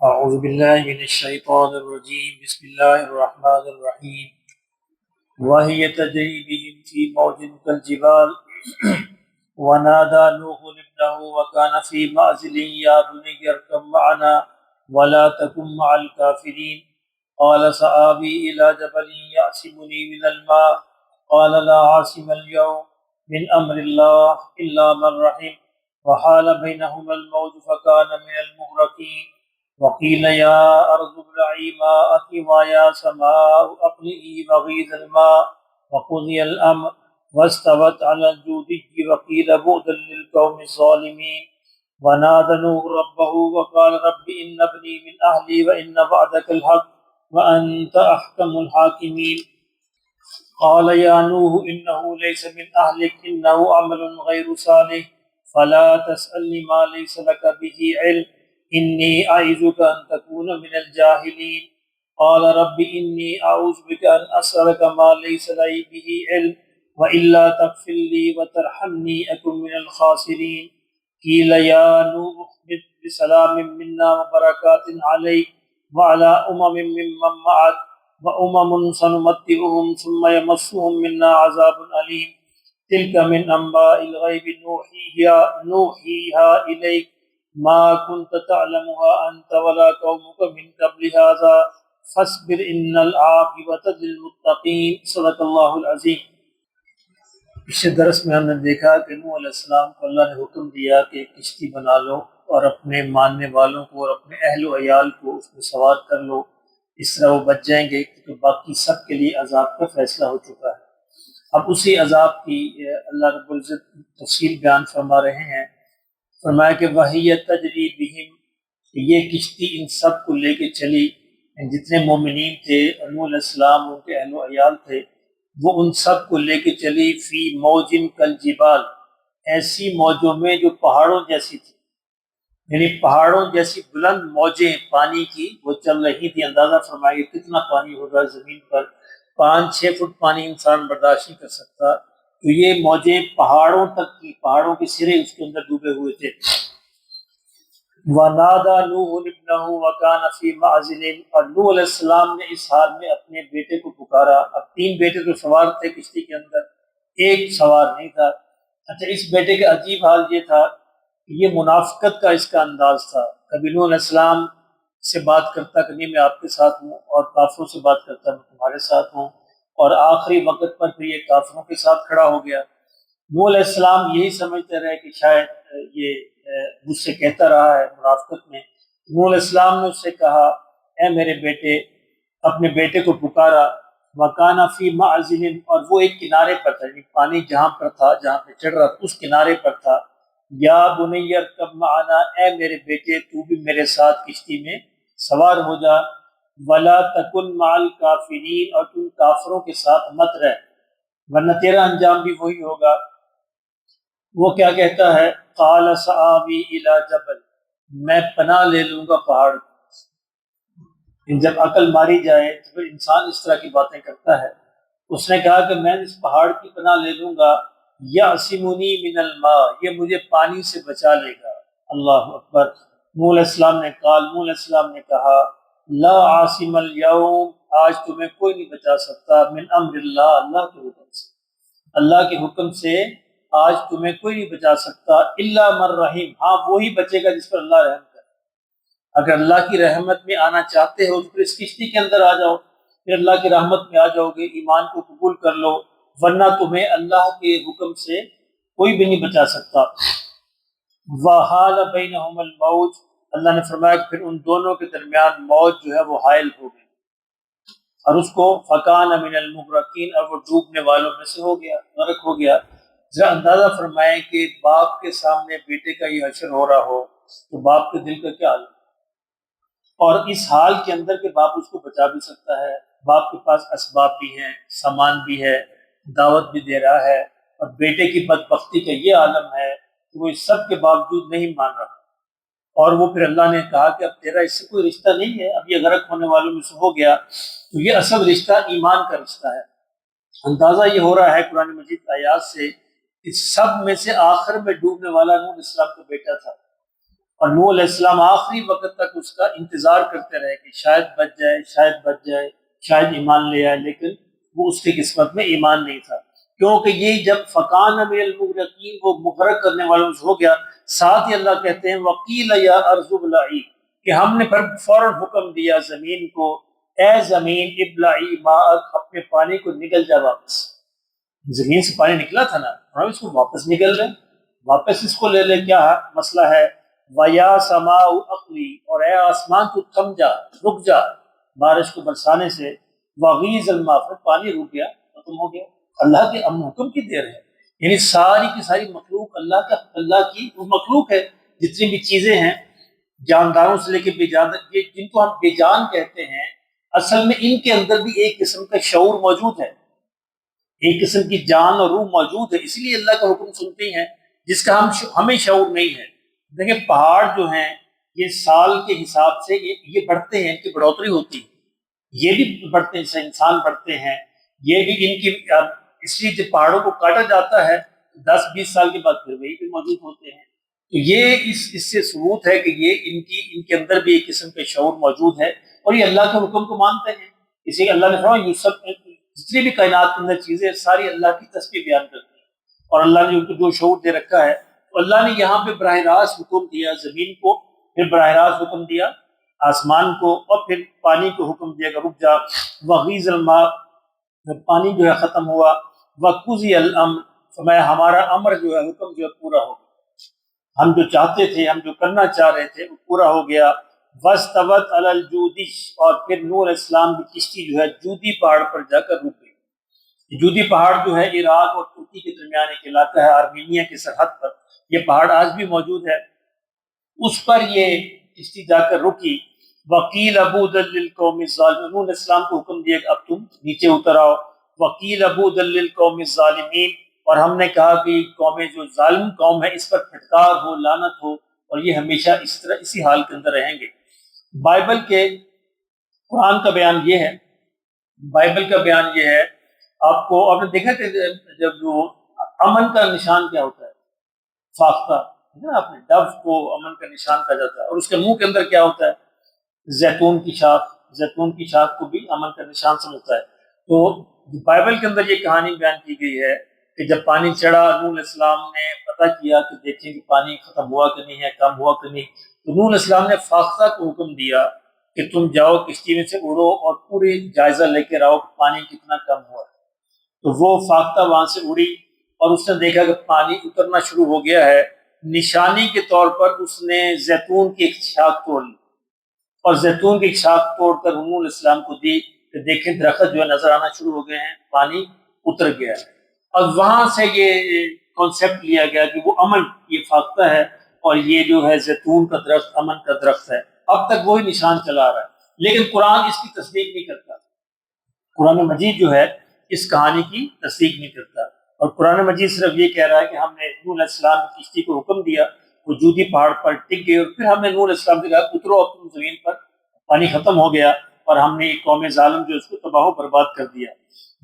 اعوذ باللہ من الشیطان الرجیم بسم اللہ الرحمن الرحیم وَهِيَ تَجْرِي بِهِمْ فِي مَوْجٍ كَالْجِبَالِ وَنَادَى نُوحٌ ابْنَهُ وَكَانَ فِي مَعْزِلٍ يَا بُنَيَّ ارْكَب مَّعَنَا وَلَا تَكُن مَّعَ الْكَافِرِينَ قَالَ سَآوِي إِلَىٰ جَبَلٍ يَعْصِمُنِي مِنَ الْمَاءِ قَالَ لَا عَاصِمَ الْيَوْمَ مِنْ أَمْرِ اللَّهِ إِلَّا مَن رَّحِمَ وَحَالَ بَيْنَهُمَا الْمَوْجُ فَكَانَ مِنَ الْمُغْرَقِينَ وقيل يا أرض ابلعي ماءك ويا سماء أقلعي وغيض الماء وقضي الأمر واستوت على الجودي وقيل بعدا للقوم الظالمين ونادى نوح ربه وقال رب إن ابني من أهلي وإن وعدك الحق وأنت أحكم الحاكمين قال يا نوح إنه ليس من أهلك إنه عمل غير صالح فلا تسألني ما ليس لك به علم انی اعوذک ان تکون من الجاہلین قال رب انی اعوذ بک ان اسألک ما لیس لی به علم والا تغفر لی وترحمنی اکن من الخاسرین قیل یا نوح اهبط بسلام منا وبرکات علیک وعلی ممن معک وامم سنمتعهم ثم یمسهم منا عذاب علیم تلک من انباء الغیب نوحیها الیک ما كنت تعلمها انت ولا قومك من قبل هذا فاصبر ان العاقبۃ للمتقین صدق اللہ العظیم۔ پچھلے درس میں ہم نے دیکھا کہ نوح علیہ السلام کو اللہ نے حکم دیا کہ کشتی بنا لو اور اپنے ماننے والوں کو اور اپنے اہل و عیال کو اس میں سوار کر لو، اس طرح وہ بچ جائیں گے کیونکہ باقی سب کے لیے عذاب کا فیصلہ ہو چکا ہے۔ اب اسی عذاب کی اللہ رب العزت تفصیل بیان فرما رہے ہیں۔ فرمایا کہ وَهِيَ تَجْرِي بِهِمْ، کہ یہ کشتی ان سب کو لے کے چلی، جتنے مومنین تھے اور نوح علیہ السلام ان کے اہل و عیال تھے وہ ان سب کو لے کے چلی فی موجن کالجبال، ایسی موجوں میں جو پہاڑوں جیسی تھی، یعنی پہاڑوں جیسی بلند موجیں پانی کی وہ چل رہی تھی۔ اندازہ فرمائے کتنا پانی ہوگا زمین پر، 5-6 فٹ پانی انسان برداشت نہیں کر سکتا، تو یہ موجیں پہاڑوں تک کی، پہاڑوں کے سرے اس کے اندر ڈوبے ہوئے تھے۔ وَنَادَى نُوحٌ ابْنَهُ وَكَانَ فِي مَعْزِلٍ، اور نوح علیہ السلام نے اس حال میں اپنے بیٹے کو پکارا۔ اب 3 بیٹے تو سوار تھے کشتی کے اندر، ایک سوار نہیں تھا۔ اچھا، اس بیٹے کا عجیب حال یہ تھا کہ یہ منافقت کا اس کا انداز تھا، کبھی نوح علیہ السلام سے بات کرتا کہ نہیں میں آپ کے ساتھ ہوں، اور کافروں سے بات کرتا میں تمہارے ساتھ ہوں، اور آخری وقت پر پھر یہ کافروں کے ساتھ کھڑا ہو گیا۔ نوح علیہ السلام یہی سمجھتے رہے کہ شاید یہ مجھ سے کہتا رہا ہے منافقت میں۔ نوح علیہ السلام نے اس سے کہا اے میرے بیٹے، اپنے بیٹے کو پکارا۔ وَكَانَ فِي مَعْزِلٍ، اور وہ ایک کنارے پر تھا، یعنی پانی جہاں پر تھا، جہاں پہ چڑھ رہا تھا اس کنارے پر تھا۔ یا بنی ارکب معنا، اے میرے بیٹے تو بھی میرے ساتھ کشتی میں سوار ہو جا۔ وَلَا تَكُن مَعَ الْكَافِرِينَ، اور تم کافروں کے ساتھ مت رہ، ورنہ تیرا انجام بھی وہی ہوگا۔ وہ کیا کہتا ہے؟ قال سآوی الی جبل، میں پناہ لے لوں گا پہاڑ کو۔ جب عقل ماری جائے تو پھر انسان اس طرح کی باتیں کرتا ہے۔ اس نے کہا کہ میں اس پہاڑ کی پناہ لے لوں گا، یعصمنی من الماء، یہ مجھے پانی سے بچا لے گا۔ اللہ اکبر۔ نوح علیہ السلام نے نوح علیہ السلام نے کہا لا عاصم اليوم، آج تمہیں کوئی نہیں بچا سکتا، من امر اللہ، اللہ کے حکم سے، اللہ کے حکم سے آج تمہیں کوئی نہیں بچا سکتا، الا من رحیم، ہاں وہی بچے گا جس پر اللہ رحم کرے۔ اگر اللہ کی رحمت میں آنا چاہتے ہو تو پھر اس کشتی کے اندر آ جاؤ، پھر اللہ کی رحمت میں آ جاؤ گے، ایمان کو قبول کر لو، ورنہ تمہیں اللہ کے حکم سے کوئی بھی نہیں بچا سکتا۔ وَحَالَ بَيْنَهُمَا الْمَوْجُ، اللہ نے فرمایا کہ پھر ان دونوں کے درمیان موج جو ہے وہ حائل ہو گئی، اور اس کو فَكَانَ مِنَ الْمُغْرَقِينَ، اور وہ ڈوبنے والوں میں سے ہو گیا، غرق ہو گیا۔ ذرا اندازہ فرمائیں کہ باپ کے سامنے بیٹے کا یہ حشر ہو رہا ہو تو باپ کے دل کا کیا حال ہے، اور اس حال کے اندر کہ باپ اس کو بچا بھی سکتا ہے، باپ کے پاس اسباب بھی ہیں، سامان بھی ہے، دعوت بھی دے رہا ہے، اور بیٹے کی بدبختی کا یہ عالم ہے کہ وہ اس سب کے باوجود نہیں مان رہا، اور وہ پھر اللہ نے کہا کہ اب تیرا اس سے کوئی رشتہ نہیں ہے، اب یہ غرق ہونے والوں میں سے ہو گیا، تو یہ اصل رشتہ ایمان کا رشتہ ہے۔ اندازہ یہ ہو رہا ہے قرآن مجید آیات سے، اس سب میں سے آخر میں ڈوبنے والا نوح علیہ السلام کا بیٹا تھا، اور نوح علیہ السلام آخری وقت تک اس کا انتظار کرتے رہے کہ شاید بچ جائے، شاید بچ جائے، شاید ایمان لے آئے، لیکن وہ اس کی قسمت میں ایمان نہیں تھا، کیونکہ یہ جب فکان من المغرقین وہ مغرق کرنے والوں سے ہو گیا، ساتھ ہی اللہ کہتے ہیں وقیل یا ارض ابلعی، کہ ہم نے پھر فوراً حکم دیا زمین کو، اے زمین ابلعی ماءک، اپنے پانی کو نگل جا واپس۔ زمین سے پانی نکلا تھا نا، ہم اس کو واپس نکل رہے ہیں، واپس اس کو لے لے، کیا مسئلہ ہے؟ وَيَا سَمَاءُ اقْلِي، اور اے آسمان تو تھم جا، رک جا بارش کو برسانے سے، وَغِيضَ الْمَاءُ، پھر پانی رک گیا، ختم ہو گیا۔ اللہ کے حکم کی دیر ہے، یعنی ساری کی ساری مخلوق اللہ کی وہ مخلوق ہے، جتنی بھی چیزیں ہیں جانداروں سے لے کے بے جان، یہ جن کو ہم بے جان کہتے ہیں، اصل میں ان کے اندر بھی ایک قسم کا شعور موجود ہے، ایک قسم کی جان اور روح موجود ہے، اس لیے اللہ کا حکم سنتے ہیں جس کا ہمیں شعور نہیں ہے۔ دیکھیں پہاڑ جو ہیں یہ سال کے حساب سے یہ بڑھتے ہیں، ان کی بڑھوتری ہوتی ہے، یہ بھی بڑھتے ہیں، جیسے انسان بڑھتے ہیں، یہ بھی ان کی اس لیے جب پہاڑوں کو کاٹا جاتا ہے 10-20 سال کے بعد پھر وہی بھی موجود ہوتے ہیں۔ تو یہ اس سے ثبوت ہے کہ یہ ان کے اندر بھی ایک قسم کا شعور موجود ہے، اور یہ اللہ کے حکم کو مانتے ہیں۔ اسی لیے اللہ نے فرمایا یہ سب جتنی بھی کائنات کے اندر چیزیں ساری اللہ کی تسبیح بیان کرتی ہیں، اور اللہ نے ان کو جو شعور دے رکھا ہے، تو اللہ نے یہاں پہ براہ راست حکم دیا زمین کو، پھر براہ راست حکم دیا آسمان کو، اور پھر پانی کو حکم دیا کہ رک جا، وغیض الماء، پانی جو ہے ختم ہوا، وقضی الامر، فرمایا ہمارا امر جو ہے حکم جو ہے پورا ہو گیا، ہم جو چاہتے تھے، ہم جو کرنا چاہ رہے تھے وہ پورا ہو گیا۔ واستوت علی الجودی، اور پھر نوح علیہ السلام کی کشتی جو ہے جودی پہاڑ پر جا کر رک گئی۔ جودی پہاڑ جو ہے عراق اور ترکی کے درمیان ایک علاقہ ہے، آرمینیا کی سرحد پر، یہ پہاڑ آج بھی موجود ہے، اس پر یہ کشتی جا کر رکی۔ وکیل بعدا للقوم الظالمین، نوح علیہ السلام کو حکم دیا کہ اب تم نیچے اتر آؤ۔ وکیل بعدا للقوم الظالمین، اور ہم نے کہا کہ قومیں جو ظالم قوم ہے اس پر پھٹکار ہو، لعنت ہو، اور یہ ہمیشہ اس طرح اسی حال کے اندر رہیں گے۔ بائبل کے قرآن کا بیان یہ ہے، بائبل کا بیان یہ ہے، آپ نے دیکھا کہ جب جو امن کا نشان کیا ہوتا ہے، فاختہ، آپ نے ڈو کو امن کا نشان کہا جاتا ہے، اور اس کے منہ کے اندر کیا ہوتا ہے؟ زیتون کی شاخ، زیتون کی شاخ کو بھی امن کا نشان سمجھتا ہے۔ تو بائبل کے اندر یہ کہانی بیان کی گئی ہے کہ جب پانی چڑھا، نوح علیہ السلام نے پتہ کیا کہ دیکھیں کہ پانی ختم ہوا کہ نہیں ہے، کم ہوا کہ نہیں، تو نوح علیہ السلام نے فاختہ کو حکم دیا کہ تم جاؤ کشتی میں سے اڑو اور پوری جائزہ لے کے آؤ کہ پانی کتنا کم ہوا ہے۔ تو وہ فاختہ وہاں سے اڑی، اور اس نے دیکھا کہ پانی اترنا شروع ہو گیا ہے، نشانی کے طور پر اس نے زیتون کی ایک شاخ توڑ لی، اور زیتون کی ایک شاخ توڑ کر نوح علیہ السلام کو دی کہ دیکھیں درخت جو ہے نظر آنا شروع ہو گئے ہیں، پانی اتر گیا ہے۔ اور وہاں سے یہ کانسیپٹ لیا گیا کہ وہ امن، یہ فاختہ ہے، اور یہ جو ہے زیتون کا درخت امن کا درخت ہے۔ اب تک وہی نشان چلا رہا ہے، لیکن قرآن اس کی تصدیق نہیں کرتا، قرآن مجید جو ہے اس کہانی کی تصدیق نہیں کرتا، اور قرآن مجید صرف یہ کہہ رہا ہے کہ ہم نے نوح علیہ السلام کی کشتی کو حکم دیا، وہ جودی پہاڑ پر ٹک گئی، اور پھر ہم نے نوح علیہ السلام سے کہا اترو اب تم زمین پر، پانی ختم ہو گیا، اور ہم نے ایک قوم ظالم جو اس کو تباہ و برباد کر دیا۔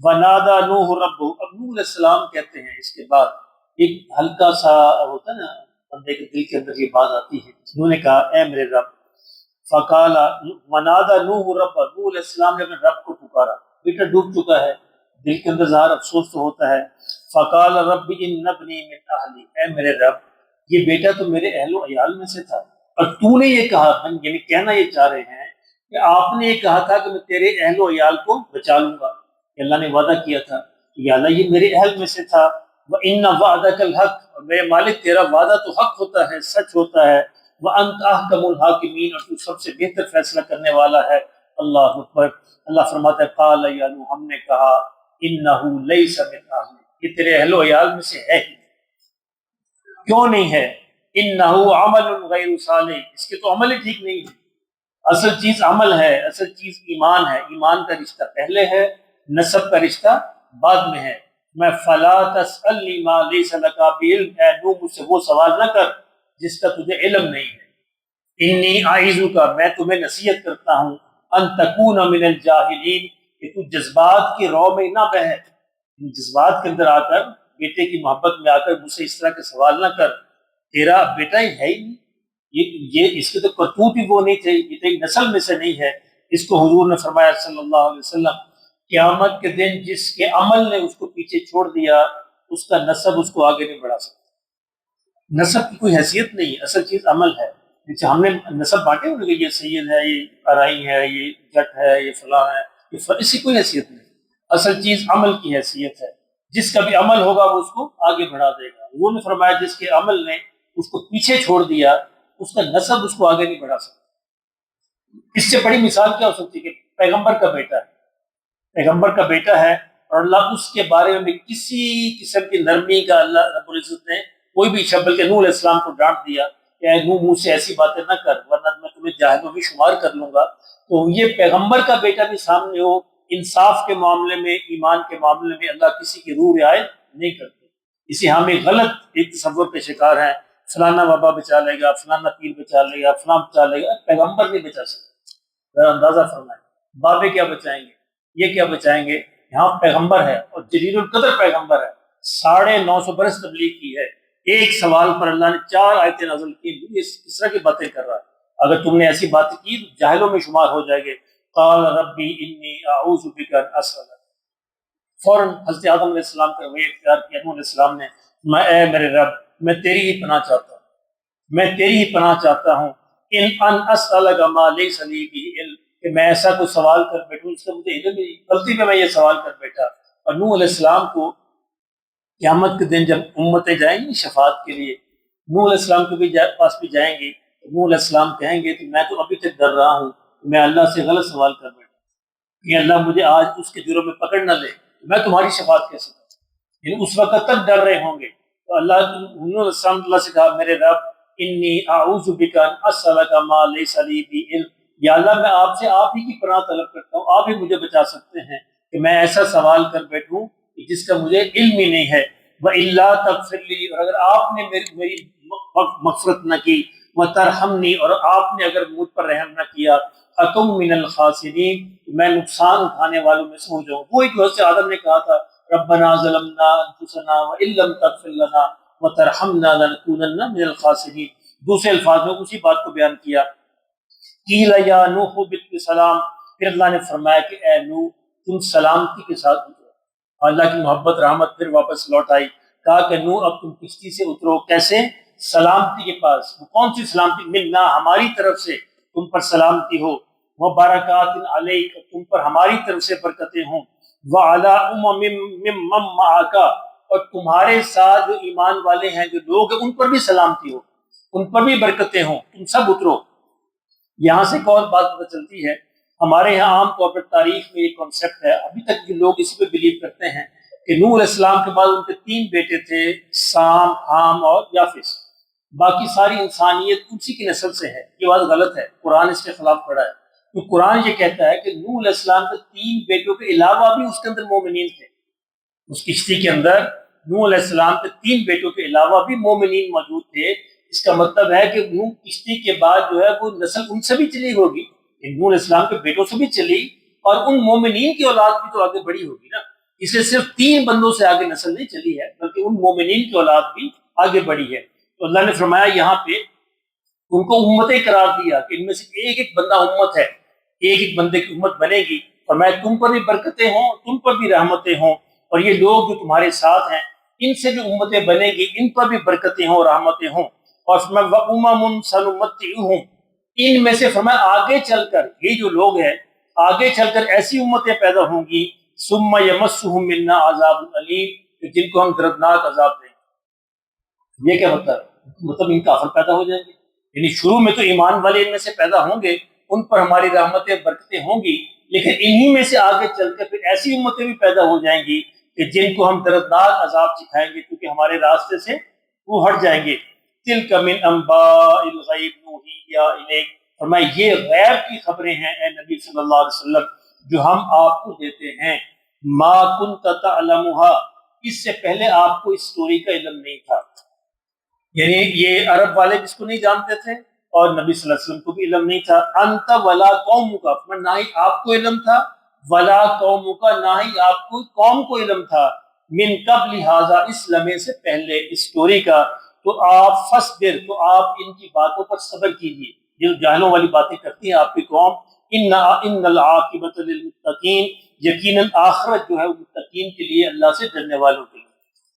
وَنَادَى نُوحٌ رَبَّهُ، اب نوح علیہ السلام کہتے ہیں اس کے بعد ایک ہلکا سا ہوتا ہے نا بندے کے دل کے اندر یہ بات آتی ہے، انہوں نے کہا اے میرے رب، فقال وَنَادَى نُوحٌ رَبَّهُ، نوح علیہ السلام نے اپنے رب کو پکارا، بیٹا ڈوب چکا ہے، دل کے اندر ظاہر افسوس تو ہوتا ہے۔ فقال رب ان ابنی من اہلی، اے میرے رب یہ بیٹا تو میرے اہل و عیال میں سے تھا، اور تو نے یہ کہا، یعنی کہنا یہ چاہ رہے ہیں کہ آپ نے یہ کہا تھا کہ میں تیرے اہل و عیال کو بچا لوں گا، کہ اللہ نے وعدہ کیا تھا کہ یا اللہ یہ میرے اہل میں سے تھا، وَإِنَّ وَعْدَكَ الْحَقُّ، اور میرے مالک تیرا وعدہ تو حق ہوتا ہے، سچ ہوتا ہے، وَأَنْتَ أَحْكَمُ الْحَاكِمِينَ، اور تو سب سے بہتر فیصلہ کرنے والا ہے۔ اللہ اکبر۔ اللہ فرماتا ہے قال یا نوح، ہم نے کہا انہ لیس من اہل، یہ تیرے اہل و عیال میں سے ہے ہی، کیوں نہیں ہے؟ انہ عمل غیر صالح، اس کے تو عمل ہی ٹھیک نہیں ہے۔ اصل چیز عمل ہے، اصل چیز ایمان ہے، ایمان کا رشتہ پہلے ہے، نسب کا رشتہ بعد میں ہے۔ میں فلا تسألنی ما لیس لک بعلم، اے نوح مجھ سے وہ سوال نہ کر جس کا تجھے علم نہیں ہے۔ انی اعظک، میں تمہیں نصیحت کرتا ہوں، ان تکون من الجاہلین، کہ تو جذبات کی رو میں نہ بہے، جذبات کے اندر آ کر، بیٹے کی محبت میں آ کر مجھ سے اس طرح کے سوال نہ کر، تیرا بیٹا ہی ہے ہی نہیں، یہ اس کے تو کرتوت بھی وہ نہیں تھے، یہ تو ایک نسل میں سے نہیں ہے۔ اس کو حضور نے فرمایا صلی اللہ علیہ وسلم، قیامت کے دن جس کے عمل نے اس کو پیچھے چھوڑ دیا، اس کا نسب اس کو آگے نہیں بڑھا سکتا۔ نسب کی کوئی حیثیت نہیں، اصل چیز عمل ہے۔ جیسے ہم نے نسب بانٹے ہوئے کہ یہ سید ہے، یہ ارائی ہے، یہ جٹ ہے، یہ فلاں ہے، اس کی کوئی حیثیت نہیں۔ اصل چیز عمل کی حیثیت ہے، جس کا بھی عمل ہوگا وہ اس کو آگے بڑھا دے گا۔ وہ نے فرمایا جس کے عمل نے اس کو پیچھے چھوڑ دیا، اس کا نسب اس کو آگے نہیں بڑھا سکتا۔ اس سے بڑی مثال کیا ہو سکتی ہے کہ پیغمبر کا بیٹا ہے، پیغمبر کا بیٹا ہے اور اللہ اس کے بارے میں بھی کسی قسم کی نرمی کا اللہ رب العزت نے کوئی بھی شب، بلکہ نوح علیہ السلام کو ڈانٹ دیا کہ اے نوح مجھ سے ایسی باتیں نہ کر ورنہ میں تمہیں جاہلوں میں شمار کر لوں گا۔ تو یہ پیغمبر کا بیٹا بھی سامنے ہو، انصاف کے معاملے میں، ایمان کے معاملے میں اللہ کسی کی روح رعایت نہیں کرتے۔ اسی ہم ایک غلط ایک تصور کے شکار ہیں، فلانا بابا بچا لے گا، فلانا پیر بچا لے گا، فلاں بچا لے گا، پیغمبر نہیں بچا سکتا۔ ذرا اندازہ فرمائیں، بابے کیا بچائیں گے، یہ کیا بچائیں گے؟ یہاں پیغمبر ہے اور جلیل القدر پیغمبر ہے، 950 برس تبلیغ کی ہے، ایک سوال پر اللہ نے 4 آیتیں نازل کی۔ اس طرح کی باتیں کر رہا ہے، اگر تم نے ایسی بات کی تو جاہلوں میں شمار ہو جائے گے۔ قال ربی انی اعوذ بک ان اسأل، فوراً حضرت آدم علیہ السلام کا رویہ اختیار کیا نوح علیہ السلام نے، اے میرے رب میں تیری ہی پناہ چاہتا ہوں، میں تیری ہی پناہ چاہتا ہوں، ان اسألک ما لیس لی بہ علم، کہ میں ایسا کوئی سوال کر بیٹھوں اس کا مجھے علم نہیں، غلطی میں یہ سوال کر بیٹھا۔ اور نوح علیہ السلام کو قیامت کے دن جب امتیں جائیں گی شفاعت کے لیے، نوح علیہ السلام کے بھی پاس بھی جائیں گے، نوح علیہ السلام کہیں گے کہ میں تو ابھی تک ڈر رہا ہوں، میں اللہ سے غلط سوال کر بیٹھا کہ اللہ مجھے آج اس کے جرم میں پکڑ نہ لے، میں تمہاری شفاعت کیسے کروں؟ یعنی اس وقت تک ڈر رہے ہوں گے۔ تو اللہ سے کہا میرے رب انی اعوذ بک ان اسألک ما لیس لی بہ علم، یا اللہ میں آپ سے آپ ہی کی پناہ طلب کرتا ہوں، آپ ہی مجھے بچا سکتے ہیں کہ میں ایسا سوال کر بیٹھوں جس کا مجھے علم ہی نہیں ہے۔ وَإِلَّا تَغْفِرْ لِي، اور اگر آپ نے میری مغفرت نہ کی، وَتَرْحَمْنِي، اور آپ نے اگر مجھ پر رحم نہ کیا، أَكُن مِّنَ الْخَاسِرِينَ، میں نقصان اٹھانے والوں میں سے ہو جاؤں۔ وہی جو حضرت آدم نے کہا تھا ربنا ظلمنا انفسنا وان لم تغفر لنا وترحمنا لنكونن من الخاسرین، دوسرے الفاظ میں اسی بات کو بیان کیا۔ قیل یا نوح اهبط بسلام، پھر اللہ نے فرمایا کہ اے نوح تم سلامتی کے ساتھ اترو۔ اللہ کی محبت رحمت پھر واپس لوٹ آئی، کہا کہ نوح اب تم کشتی سے اترو، کیسے؟ سلامتی کے پاس۔ وہ کون سی سلامتی؟ منا، ہماری طرف سے تم پر سلامتی ہو، وبرکات علیک، تم پر ہماری طرف سے برکتیں ہوں، وعلی ممن معک، اور تمہارے ساتھ جو ایمان والے ہیں جو لوگ ہیں ان پر بھی سلامتی ہو، ان پر بھی برکتیں ہوں، تم سب اترو۔ یہاں سے ایک اور بات پتہ چلتی ہے، ہمارے یہاں عام طور پر تاریخ میں یہ کانسیپٹ ہے، ابھی تک جو لوگ اس پہ بلیو کرتے ہیں کہ نوح علیہ السلام کے بعد ان کے 3 بیٹے تھے، سام، حام اور یافس، باقی ساری انسانیت اسی کی نسل سے ہے۔ یہ بات غلط ہے، قرآن اس کے خلاف کھڑا ہے۔ تو قرآن یہ کہتا ہے کہ نوح علیہ السلام کے 3 بیٹوں کے علاوہ بھی اس کے اندر مومنین تھے، اس کشتی کے اندر نوح علیہ السلام کے 3 بیٹوں کے علاوہ بھی مومنین موجود تھے۔ اس کا مطلب ہے کہ نوح کشتی کے بعد جو ہے وہ نسل ان سے بھی چلی ہوگی، نوح علیہ السلام کے بیٹوں سے بھی چلی، اور ان مومنین کی اولاد بھی تو آگے بڑھی ہوگی نا۔ اس لیے صرف 3 بندوں سے آگے نسل نہیں چلی ہے، بلکہ ان مومنین کی اولاد بھی آگے بڑھی ہے۔ تو اللہ نے فرمایا یہاں پہ ان کو امتیں قرار دیا کہ ان میں سے ایک ایک بندہ امت ہے، ایک ایک بندے کی امت بنے گی، فرمایا تم پر بھی برکتیں ہوں، تم پر بھی رحمتیں ہوں، اور یہ لوگ جو تمہارے ساتھ ہیں ان سے جو امتیں بنے گی ان پر بھی برکتیں ہوں، رحمتیں ہوں۔ اور فرمایا وَأُمَمٌ سَنُمَتِّعُهُمْ، ان میں سے فرمایا آگے چل کر یہ جو لوگ ہیں آگے چل کر ایسی امتیں پیدا ہوں گی ثُمَّ يَمَسُّهُم مِّنَّا عَذَابٌ أَلِيمٌ، جن کو ہم دردناک عذاب دیں گے۔ یہ کیا مطلب ان کافر پیدا ہو جائیں گے، یعنی شروع میں تو ایمان والے ان میں سے پیدا ہوں گے، ان پر ہماری رحمتیں برکتیں ہوں گی، لیکن انہی میں سے آگے چل کر پھر ایسی امتیں بھی پیدا ہو جائیں گی کہ جن کو ہم دردناک عذاب سکھائیں گے کیونکہ ہمارے راستے سے وہ ہٹ جائیں گے۔ تِلْکَ مِنْ أَنْبَاءِ الْغَیْبِ نُوحِیہا إِلَیک، فرمایا یہ غیب کی خبریں ہیں اے نبی صلی اللہ علیہ وسلم جو ہم آپ کو دیتے ہیں۔ ما كنت تعلمها، اس سے پہلے آپ کو اس سٹوری کا علم نہیں تھا، یعنی یہ عرب والے جس کو نہیں جانتے تھے اور نبی صلی اللہ علیہ وسلم کو بھی علم نہیں تھا۔ انت ولا قومک، نہ ہی آپ کو علم تھا، ولا قومک، نہ ہی آپ کو قوم کو علم تھا، من قبل ھذا، اس لمحے سے پہلے، اس سٹوری کا، تو آپ فصبر، تو آپ ان کی باتوں پر صبر کیجیے، جو جاہلوں والی باتیں کرتی ہیں آپ کی قوم۔ ان العاقبۃ للمتقین، یقیناً آخرت جو ہے وہ متقین کے لیے، اللہ سے ڈرنے والوں کے